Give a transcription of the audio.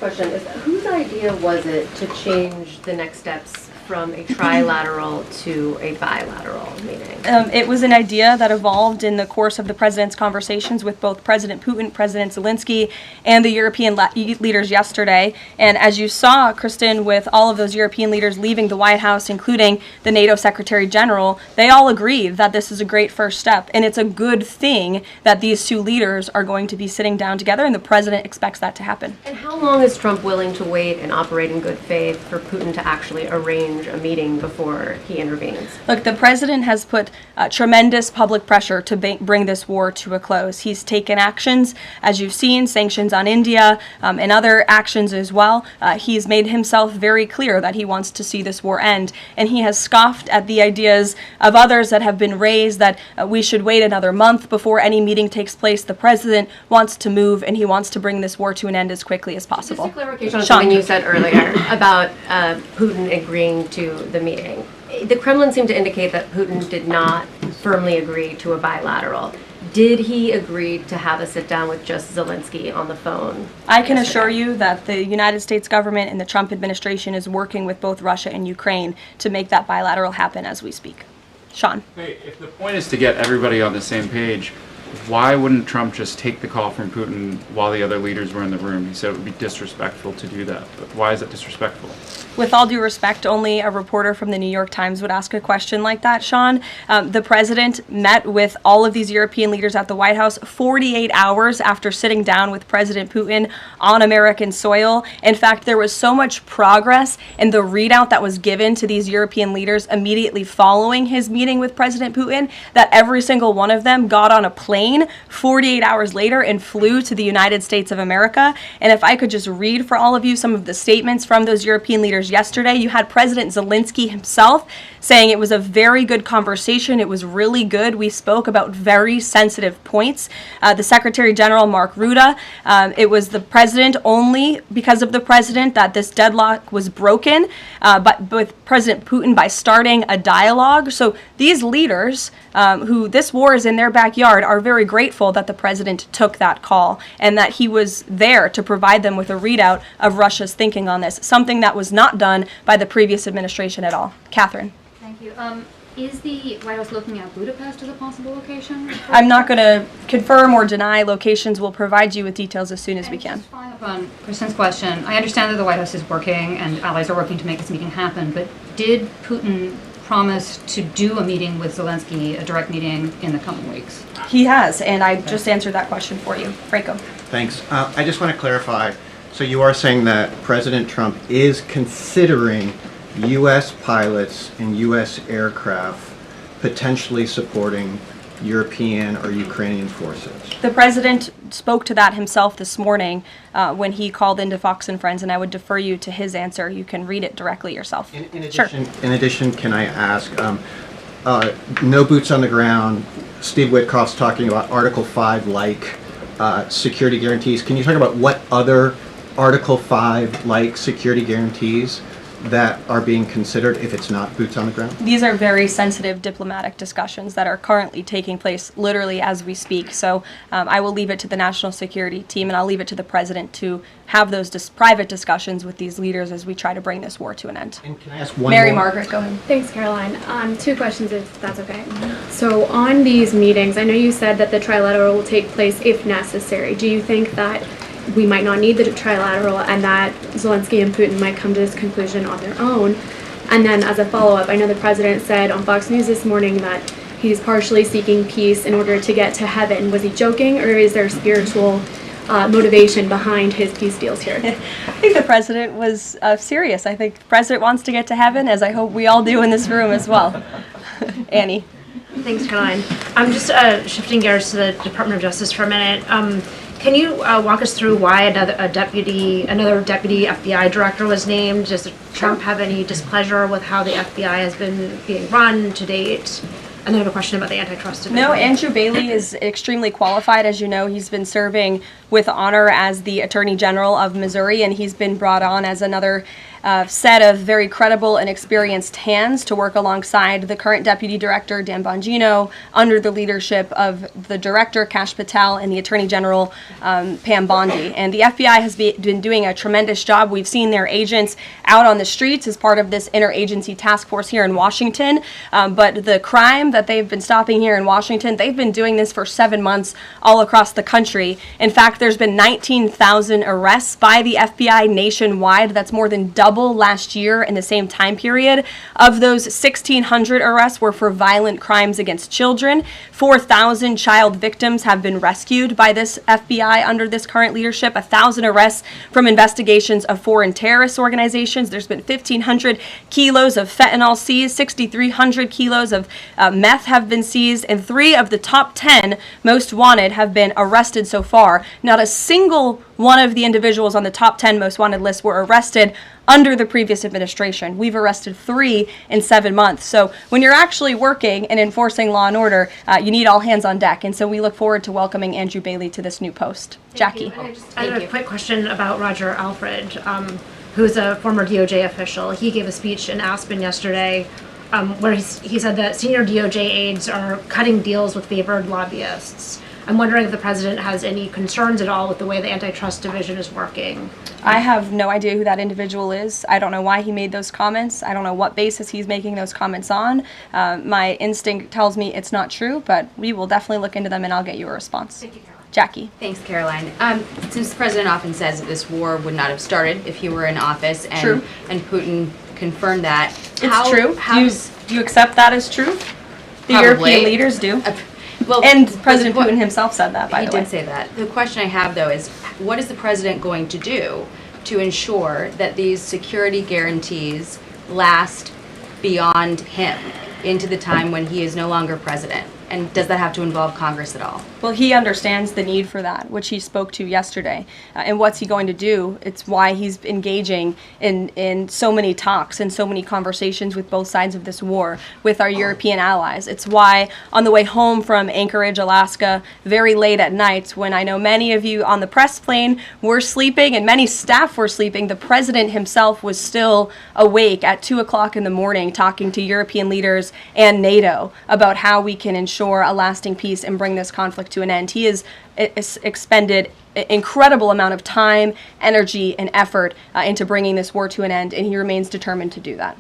question is, whose idea was it to change the next steps from a trilateral to a bilateral meeting? It was an idea that evolved in the course of the president's conversations with both President Putin, President Zelensky, and the European leaders yesterday. And as you saw, Kristen, with all of those European leaders leaving the White House, including the NATO Secretary General, they all agreed that this is a great first step. And it's a good thing that these two leaders are going to be sitting down together, and the president expects that to happen. And how long is Trump willing to wait and operate in good faith for Putin to actually arrange a meeting before he intervenes? Look, the president has put tremendous public pressure to bring this war to a close. He's taken actions, as you've seen, sanctions on India and other actions as well. He's made himself very clear that he wants to see this war end, and he has scoffed at the ideas of others that have been raised that we should wait another month before any meeting takes place. The president wants to move, and he wants to bring this war to an end as quickly as possible. Just a clarification on something you said earlier about Putin agreeing to the meeting. The Kremlin seemed to indicate that Putin did not firmly agree to a bilateral. Did he agree to have a sit-down with just Zelensky on the phone? I can assure you that the United States government and the Trump administration is working with both Russia and Ukraine to make that bilateral happen as we speak. Sean. Hey, if the point is to get everybody on the same page, why wouldn't Trump just take the call from Putin while the other leaders were in the room? He said it would be disrespectful to do that. But why is it disrespectful? With all due respect, only a reporter from the New York Times would ask a question like that, Sean. The president met with all of these European leaders at the White House 48 hours after sitting down with President Putin on American soil. In fact, there was so much progress in the readout that was given to these European leaders immediately following his meeting with President Putin that every single one of them got on a plane 48 hours later and flew to the United States of America. And if I could just read for all of you some of the statements from those European leaders yesterday, you had President Zelensky himself saying it was a very good conversation. It was really good. We spoke about very sensitive points. The Secretary General, Mark Rutte, it was the president, only because of the president, that this deadlock was broken, but with President Putin by starting a dialogue. So these leaders, who this war is in their backyard, are very grateful that the president took that call and that he was there to provide them with a readout of Russia's thinking on this, something that was not done by the previous administration at all. Catherine. Thank you. Is the White House looking at Budapest as a possible location? I'm not going to confirm or deny locations. We'll provide you with details as soon as we can. Just following up on Kristen's question, I understand that the White House is working and allies are working to make this meeting happen, but did Putin promise to do a meeting with Zelensky, a direct meeting, in the coming weeks? He has, and I just answered that question for you. Franco. Thanks. I just want to clarify. So you are saying that President Trump is considering U.S. pilots and U.S. aircraft potentially supporting European or Ukrainian forces? The president spoke to that himself this morning when he called into Fox and Friends, and I would defer you to his answer. You can read it directly yourself. In addition, can I ask, no boots on the ground, Steve Witkoff's talking about Article 5-like security guarantees. Can you talk about what other Article 5-like security guarantees that are being considered if it's not boots on the ground? These are very sensitive diplomatic discussions that are currently taking place literally as we speak. So I will leave it to the national security team, and I'll leave it to the president to have those private discussions with these leaders as we try to bring this war to an end. And can I ask one Mary more? Margaret, go ahead. Thanks, Caroline. Two questions, if that's okay. So on these meetings, I know you said that the trilateral will take place if necessary. Do you think that we might not need the trilateral and that Zelensky and Putin might come to this conclusion on their own? And then as a follow-up, I know the president said on Fox News this morning that he's partially seeking peace in order to get to heaven. Was he joking, or is there spiritual motivation behind his peace deals here? I think the president was serious. I think the president wants to get to heaven, as I hope we all do in this room as well. Annie. Thanks, Caroline. I'm just shifting gears to the Department of Justice for a minute. Can you walk us through why another deputy FBI director was named? Does Trump have any displeasure with how the FBI has been being run to date? And I have a question about the antitrust division. No, Andrew Bailey is extremely qualified. As you know, he's been serving with honor as the Attorney General of Missouri, and he's been brought on as another set of very credible and experienced hands to work alongside the current Deputy Director, Dan Bongino, under the leadership of the Director, Kash Patel, and the Attorney General, Pam Bondi. And the FBI has been doing a tremendous job. We've seen their agents out on the streets as part of this interagency task force here in Washington. But the crime that they've been stopping here in Washington, they've been doing this for 7 months all across the country. In fact, there's been 19,000 arrests by the FBI nationwide. That's more than double last year in the same time period. Of those, 1,600 arrests were for violent crimes against children. 4,000 child victims have been rescued by this FBI under this current leadership. 1,000 arrests from investigations of foreign terrorist organizations. There's been 1,500 kilos of fentanyl seized. 6,300 kilos of meth have been seized, and 3 of the top 10 most wanted have been arrested so far. Not a single one of the individuals on the top 10 most wanted list were arrested under the previous administration. We've arrested 3 in 7 months. So when you're actually working and enforcing law and order, you need all hands on deck. And so we look forward to welcoming Andrew Bailey to this new post. Jackie. I have a quick question about Roger Alfred, who's a former DOJ official. He gave a speech in Aspen yesterday where he said that senior DOJ aides are cutting deals with favored lobbyists. I'm wondering if the president has any concerns at all with the way the antitrust division is working. I have no idea who that individual is. I don't know why he made those comments. I don't know what basis he's making those comments on. My instinct tells me it's not true, but we will definitely look into them and I'll get you a response. Thank you, Caroline. Jackie. Thanks, Caroline. Since the president often says that this war would not have started if he were in office, and True. and Putin confirmed that. It's true. Do you accept that as true? The Probably. European leaders do. Well, And but President the po- Putin himself said that, by He the way. did say that. The question I have, though, is what is the president going to do to ensure that these security guarantees last beyond him into the time when he is no longer president? And does that have to involve Congress at all? Well, he understands the need for that, which he spoke to yesterday. And what's he going to do? It's why he's engaging in so many talks and so many conversations with both sides of this war with our European allies. It's why on the way home from Anchorage, Alaska, very late at night, when I know many of you on the press plane were sleeping and many staff were sleeping, the president himself was still awake at 2 o'clock in the morning talking to European leaders and NATO about how we can ensure a lasting peace and bring this conflict to an end. He has expended an incredible amount of time, energy, and effort into bringing this war to an end, and he remains determined to do that.